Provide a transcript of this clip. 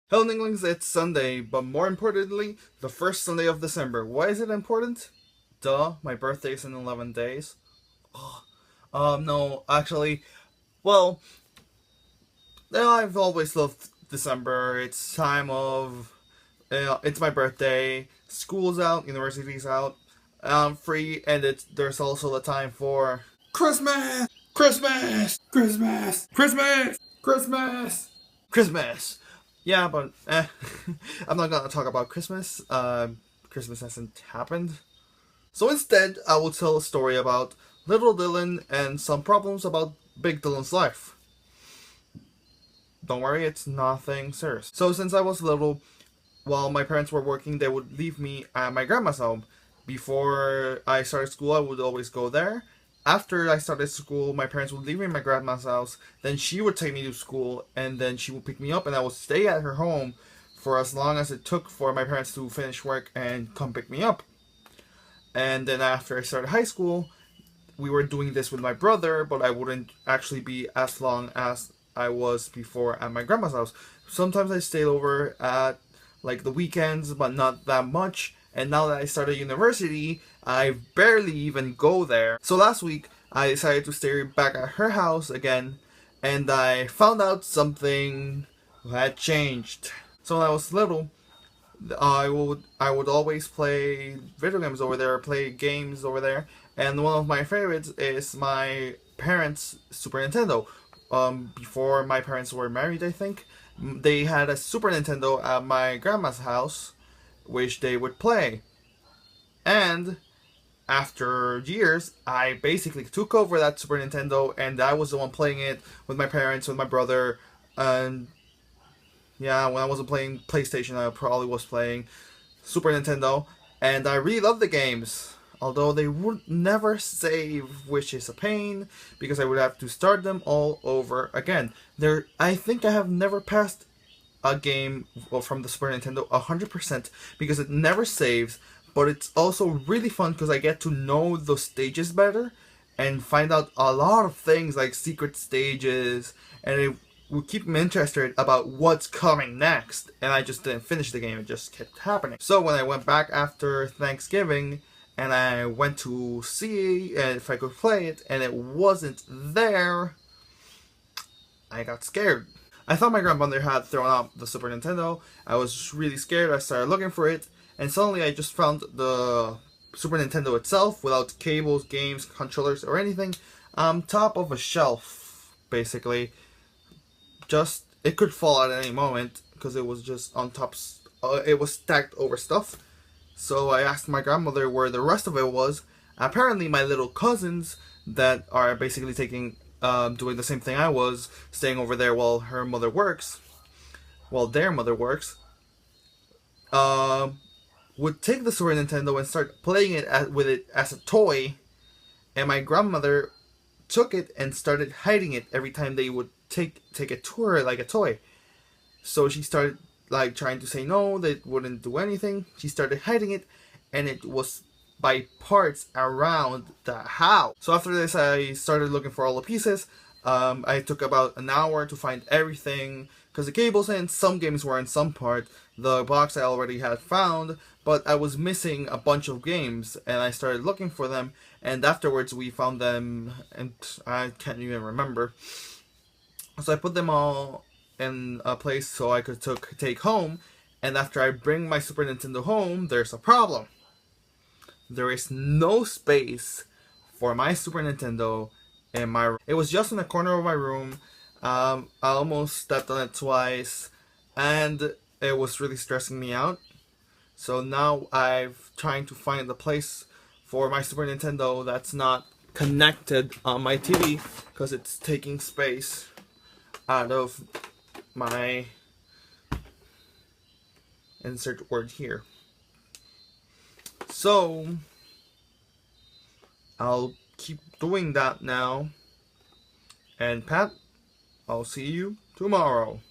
Hello, Ninglings, it's Sunday, but more importantly, the first Sunday of December. Why is it important? Duh, my birthday's in 11 days. No, actually, well, I've always loved December. It's time of, it's my birthday, school's out, university's out, I'm free, and there's also the time for Christmas! Christmas! Christmas! Christmas! Christmas! Christmas! Yeah, but I'm not gonna talk about Christmas. Christmas hasn't happened. So instead, I will tell a story about little Dylan and some problems about big Dylan's life. Don't worry, it's nothing serious. So since I was little, while my parents were working, they would leave me at my grandma's home. Before I started school, I would always go there. After I started school, my parents would leave me at my grandma's house. Then she would take me to school, and then she would pick me up, and I would stay at her home for as long as it took for my parents to finish work and come pick me up. And then after I started high school, we were doing this with my brother, but I wouldn't actually be as long as I was before at my grandma's house. Sometimes I stayed over at like the weekends, but not that much. And now that I started university, I barely even go there. So last week, I decided to stay back at her house again, and I found out something had changed. So when I was little, I would always play video games over there, play games over there, and one of my favorites is my parents' Super Nintendo. Before my parents were married, I think they had a Super Nintendo at my grandma's house, which they would play. And after years, I basically took over that Super Nintendo, and I was the one playing it with my parents, with my brother, and yeah, when I wasn't playing PlayStation, I probably was playing Super Nintendo, and I really love the games. Although they would never save, which is a pain, because I would have to start them all over again. I think I have never passed a game from the Super Nintendo 100% because it never saves, but it's also really fun because I get to know the stages better and find out a lot of things like secret stages, and it will keep me interested about what's coming next. And I just didn't finish the game, it just kept happening. So when I went back after Thanksgiving and I went to see if I could play it and it wasn't there, I got scared. I thought my grandmother had thrown out the Super Nintendo. I was really scared. I started looking for it, and suddenly I just found the Super Nintendo itself without cables, games, controllers, or anything on top of a shelf, basically. Just, it could fall at any moment because it was just on top, it was stacked over stuff. So I asked my grandmother where the rest of it was. Apparently my little cousins that are basically doing the same thing I was, staying over there while their mother works, would take the Super Nintendo and start playing with it as a toy, and my grandmother took it and started hiding it every time they would take it to her like a toy. So she started like trying to say no, they wouldn't do anything. She started hiding it, and it was by parts around the house. So after this, I started looking for all the pieces. I took about an hour to find everything because the cables and some games were in some part. The box I already had found, but I was missing a bunch of games, and I started looking for them. And afterwards, we found them, and I can't even remember. So I put them all in a place so I could take home, and after I bring my Super Nintendo home, there's a problem. There is no space for my Super Nintendo in my room. It was just in the corner of my room. I almost stepped on it twice, and it was really stressing me out. So now I'm trying to find the place for my Super Nintendo that's not connected on my TV because it's taking space out of my insert word here. So I'll keep doing that now. And Pat, I'll see you tomorrow.